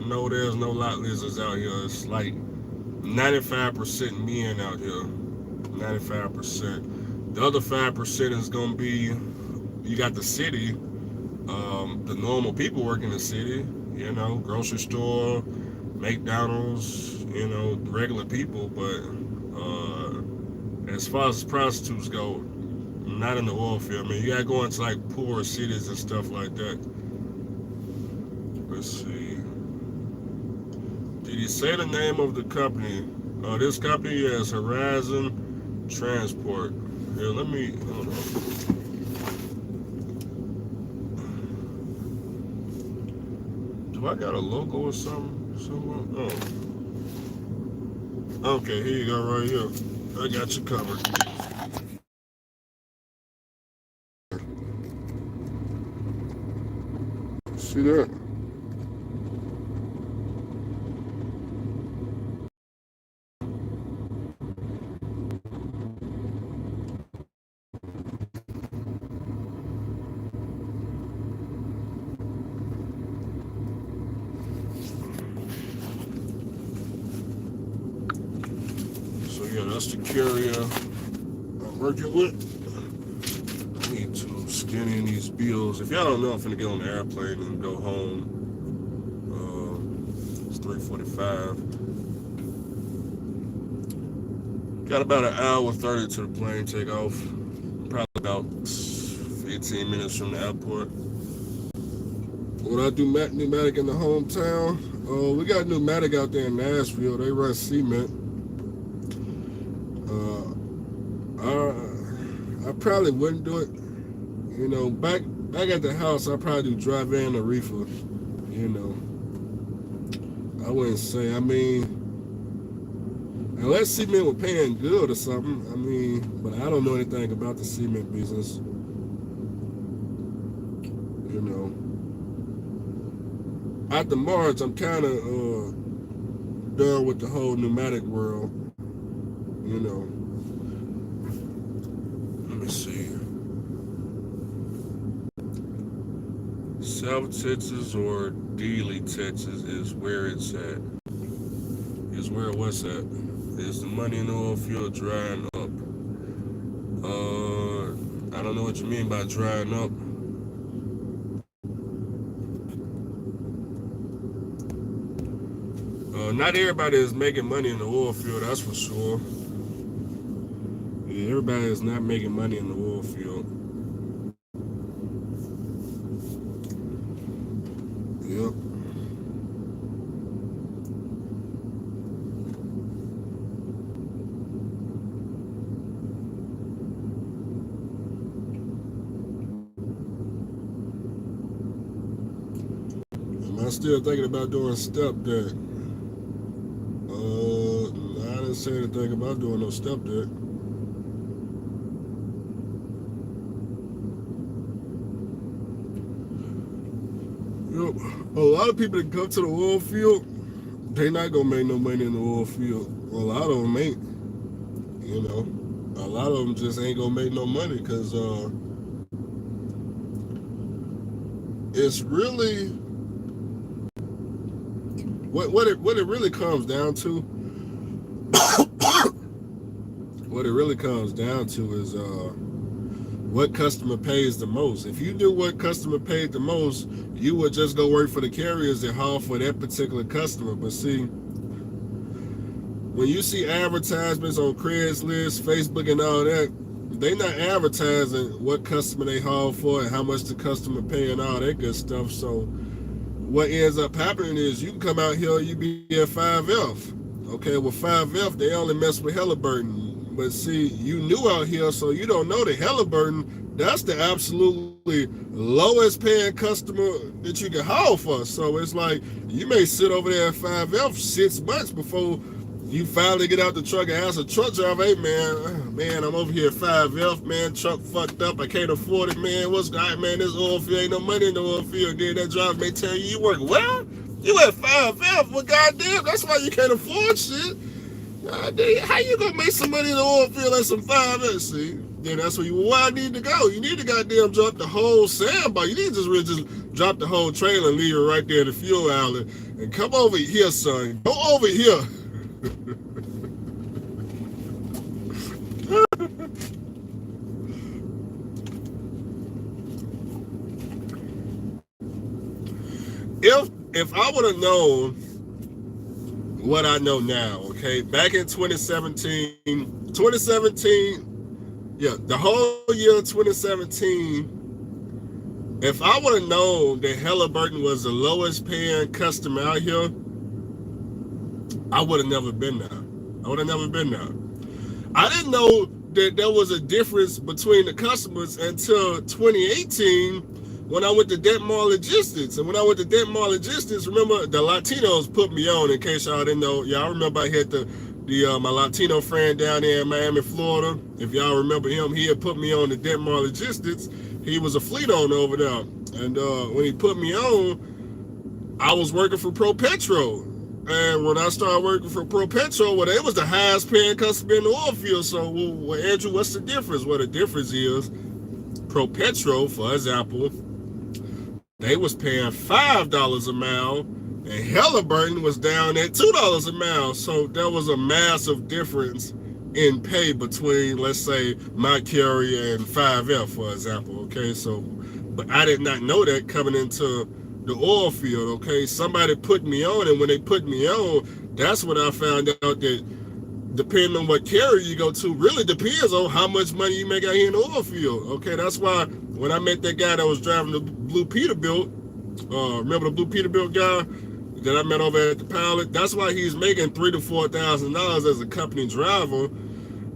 No, there's no lot lizards out here. It's like 95% men out here. 95%. The other 5% is gonna be, you got the city, the normal people work in the city. You know, grocery store, McDonald's. You know, regular people. But as far as prostitutes go, not in the oil field. I mean, you gotta go into like poor cities and stuff like that. Let's see. Did he say the name of the company? This company is Horizon Transport. Here, let me, hold on. Do I got a logo or something? Oh. Okay, here you go, right here. I got you covered. See that? that's the carrier I'm working with. I need to scan in these bills. If y'all don't know, I'm finna get on the airplane and go home. It's 3:45. Got about an hour 30 to the plane take off. Probably about 15 minutes from the airport. When I do pneumatic in the hometown, we got pneumatic out there in Nashville. They run cement. I probably wouldn't do it. You know, back at the house, I probably do drive-in or reefer. You know, I wouldn't say. I mean, unless cement was paying good or something. I mean, but I don't know anything about the cement business. You know, after March, I'm kind of done with the whole pneumatic world. You know, let me see. South Texas or Dealey, Texas is where it's at. Is where what's at? Is the money in the oil field drying up? I don't know what you mean by drying up. Not everybody is making money in the oil field, that's for sure. Yeah, everybody is not making money in the oil field. Yep. Am I still thinking about doing step deck? I didn't say anything about doing no step deck. Yep. A lot of people that come to the oil field, they not gonna make no money in the oil field. A lot of them ain't. You know, a lot of them just ain't gonna make no money because it's really what it really comes down to. What it really comes down to is what customer pays the most. If you knew what customer paid the most, you would just go work for the carriers that haul for that particular customer. But see, when you see advertisements on Craigslist, Facebook, and all that, they not advertising what customer they haul for and how much the customer pay and all that good stuff. So what ends up happening is you can come out here, you be at 5F. Okay, with 5F, they only mess with Halliburton. But see, you new out here, so you don't know the Halliburton. That's the absolutely lowest paying customer that you can haul for. So it's like you may sit over there at 5F 6 months before you finally get out the truck and ask a truck driver, hey man, I'm over here at 5F, man, truck fucked up, I can't afford it, man. What's that, man? This oil field ain't no money in the oil field. Then that driver may tell you work well. You at 5F, well goddamn, that's why you can't afford shit. How you gonna make some money in the oil field at some 5F? See, then that's where where I need to go. You need to goddamn drop the whole sandbar. You need to just drop the whole trailer and leave it right there in the fuel outlet and come over here, son. Go over here. If I would have known what I know now, okay, back in 2017, yeah, the whole year of 2017, if I would have known that Halliburton was the lowest paying customer out here, I would have never been there. I didn't know that there was a difference between the customers until 2018 when I went to Detmar Logistics. And when I went to Detmar Logistics, remember, the Latinos put me on, in case y'all didn't know. Y'all remember I had my Latino friend down there in Miami, Florida. If y'all remember him, he had put me on to Detmar Logistics. He was a fleet owner over there. And when he put me on, I was working for ProPetro. And when I started working for ProPetro, well, they was the highest paying customer in the oil field. So, well, Andrew, what's the difference? Well, the difference is ProPetro, for example, they was paying $5 a mile, and Halliburton was down at $2 a mile. So there was a massive difference in pay between, let's say, my carrier and 5F, for example. Okay, so, but I did not know that coming into the oil field. Okay, somebody put me on, and when they put me on, that's when I found out that depending on what carrier you go to, really depends on how much money you make out here in the oil field. Okay, that's why when I met that guy that was driving the Blue Peterbilt, remember the Blue Peterbilt guy that I met over at the Pilot? That's why he's making $3,000 to $4,000 as a company driver.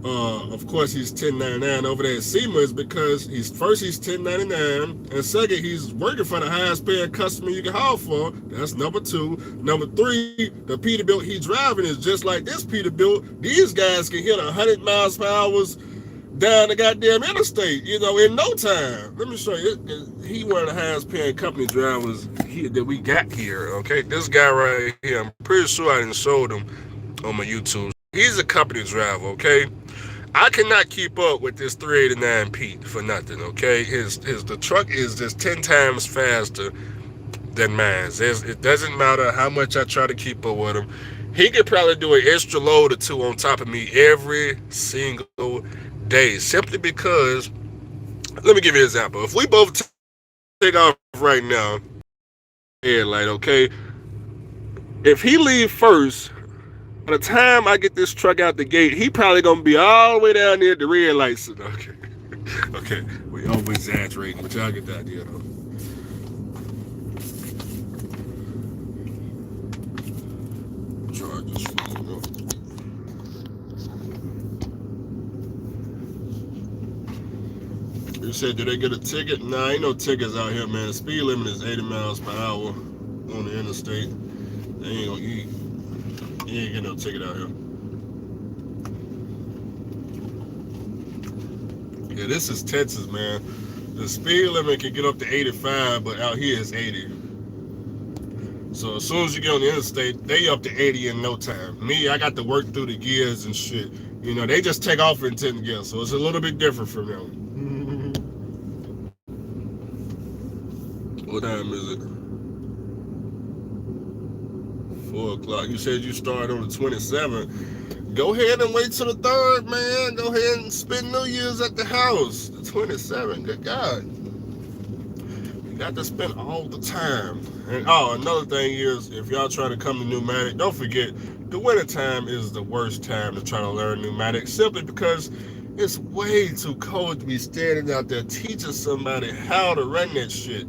Of course, he's 1099 over there at SEMA is because he's 1099, and second, he's working for the highest paying customer you can haul for. That's number two. Number three, the Peterbilt he driving is just like this Peterbilt. These guys can hit 100 miles per hour down the goddamn interstate, in no time. Let me show you. He one of the highest paying company drivers that we got here. Okay, this guy right here, I'm pretty sure I didn't show him on my YouTube. He's a company driver. Okay, I cannot keep up with this 389 Pete for nothing. Okay, his the truck is just 10 times faster than mine. It doesn't matter how much I try to keep up with him. He could probably do an extra load or two on top of me every single day, simply because. Let me give you an example. If we both take off right now, headlight, okay. If he leave first, by the time I get this truck out the gate, he probably gonna be all the way down there at the red lights. Okay, okay, we over exaggerating, but y'all get the idea though. Charges phone up. You said, did they get a ticket? Nah, ain't no tickets out here, man. The speed limit is 80 miles per hour on the interstate. They ain't gonna eat. You ain't get no ticket out here. Yeah, this is Texas, man. The speed limit can get up to 85, but out here it's 80. So as soon as you get on the interstate, they up to 80 in no time. Me, I got to work through the gears and shit. They just take off in 10 gears, so it's a little bit different from them. What time is it? 4 o'clock. You said you started on the 27th. Go ahead and wait till the 3rd, man. Go ahead and spend New Year's at the house. The 27th. Good God. You got to spend all the time. And another thing is, if y'all try to come to pneumatic, don't forget, the winter time is the worst time to try to learn pneumatic, simply because it's way too cold to be standing out there teaching somebody how to run that shit.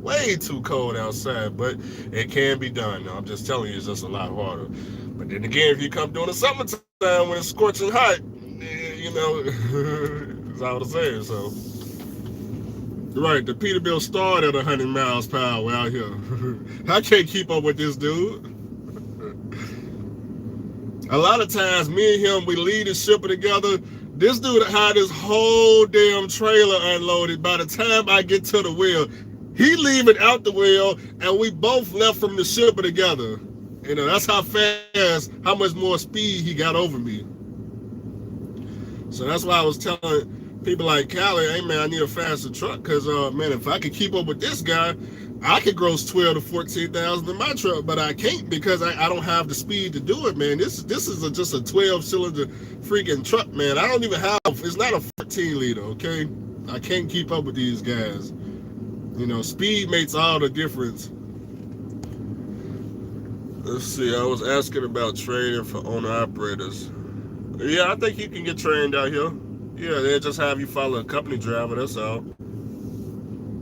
Way too cold outside, but it can be done. No, I'm just telling you, it's just a lot harder. But then again, if you come during the summertime when it's scorching hot, that's all I'm saying. So, right, the Peterbilt started at 100 miles per hour out here. I can't keep up with this dude. A lot of times, me and him, we lead the shipper together. This dude had his whole damn trailer unloaded. By the time I get to the wheel, he leaving out the wheel, and we both left from the shipper together. That's how much more speed he got over me. So that's why I was telling people like Callie, hey man, I need a faster truck, because man, if I could keep up with this guy, I could gross 12 to 14,000 in my truck, but I can't because I don't have the speed to do it, man. This is just a 12-cylinder freaking truck, man. I don't even have. It's not a 14-liter, okay? I can't keep up with these guys. Speed makes all the difference. Let's see. I was asking about training for owner-operators. Yeah, I think you can get trained out here. Yeah, they'll just have you follow a company driver, that's all.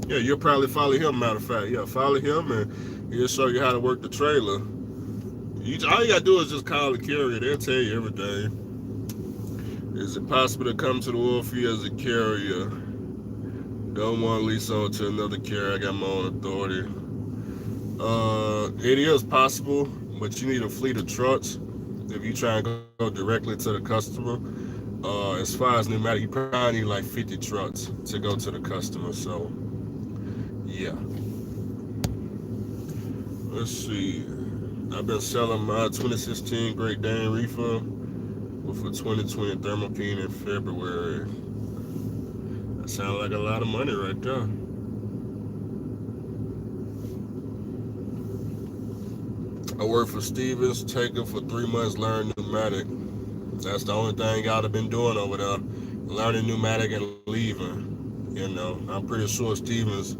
Yeah, you'll probably follow him, matter of fact. Yeah, follow him, and he'll show you how to work the trailer. All you gotta do is just call the carrier. They'll tell you everything. Is it possible to come to the oil field as a carrier? Don't want to lease on to another carrier. I got my own authority. It is possible, but you need a fleet of trucks if you try and go directly to the customer. As far as pneumatic, you probably need like 50 trucks to go to the customer. So, yeah. Let's see. I've been selling my 2016 Great Dane reefer with a 2020 Thermopene in February. That sounds like a lot of money right there. I worked for Stevens, taken for 3 months, learned pneumatic. That's the only thing y'all have been doing over there, learning pneumatic and leaving. I'm pretty sure Stevens,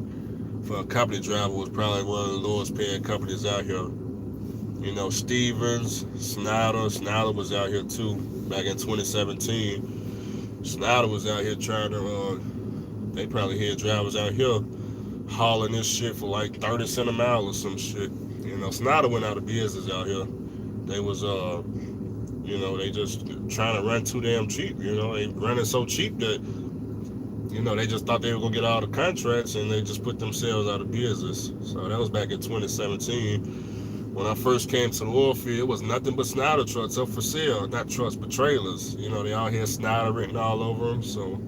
for a company driver, was probably one of the lowest paying companies out here. Stevens, Snyder was out here too back in 2017. Snyder was out here trying to, they probably had drivers out here hauling this shit for like 30 cents a mile or some shit. Snyder went out of business out here. They was, they just trying to run too damn cheap. They running so cheap that, they just thought they were gonna get all the contracts and they just put themselves out of business. So that was back in 2017. When I first came to the oil field, it was nothing but Snyder trucks up for sale. Not trucks, but trailers. They all had Snyder written all over them. So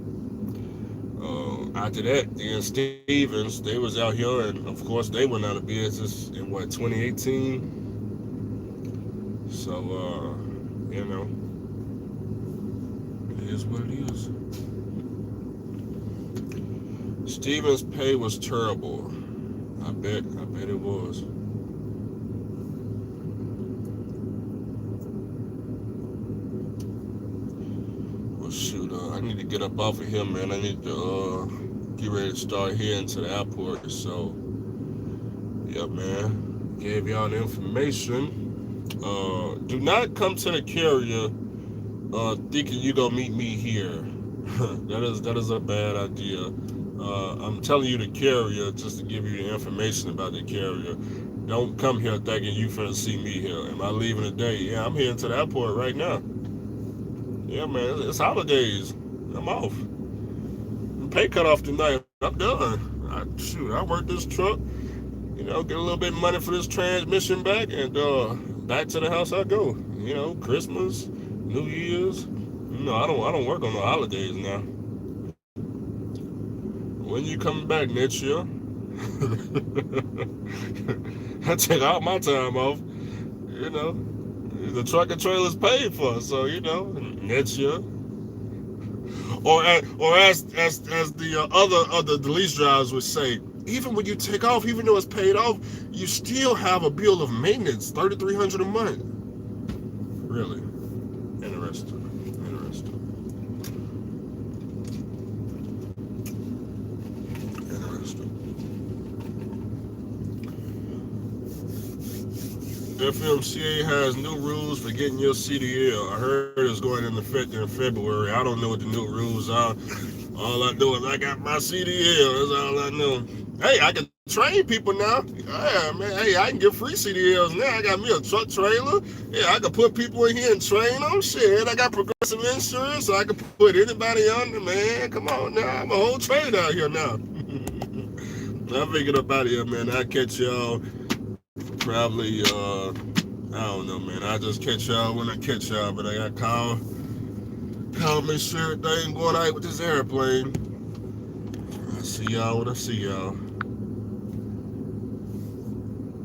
after that, then Stevens, they was out here, and of course they went out of business in what, 2018. So it is what it is. Stevens' pay was terrible. I bet it was. Shoot, I need to get up off of here, man. I need to get ready to start heading to the airport. So, yeah, man. Gave y'all the information. Do not come to the carrier thinking you gonna meet me here. that is a bad idea. I'm telling you the carrier just to give you the information about the carrier. Don't come here thinking you finna see me here. Am I leaving today? Yeah, I'm heading to the airport right now. Yeah, man, it's holidays. I'm off. Pay cut off tonight. I'm done. I work this truck. Get a little bit of money for this transmission back, and back to the house I go. Christmas, New Year's. I don't work on the holidays now. When you coming back next year? I take all my time off. The truck and trailer's paid for, so next year. Or as the other the lease drivers would say, even when you take off, even though it's paid off, you still have a bill of maintenance, $3,300 a month. Really interesting. FMCA has new rules for getting your CDL. I heard it's going into effect in February. I don't know what the new rules are. All I know is I got my CDL. That's all I know. Hey, I can train people now. Yeah, man. Hey, I can get free CDLs now. I got me a truck trailer. Yeah, I can put people in here and train them. Shit, I got progressive insurance, so I can put anybody on there, man. Come on now. I'm a whole trade out here now. I'm picking up out of here, man. I'll catch y'all probably, I don't know, man. I'll just catch y'all when I catch y'all, but I got call, make sure everything going right with this airplane. I see y'all when I see y'all.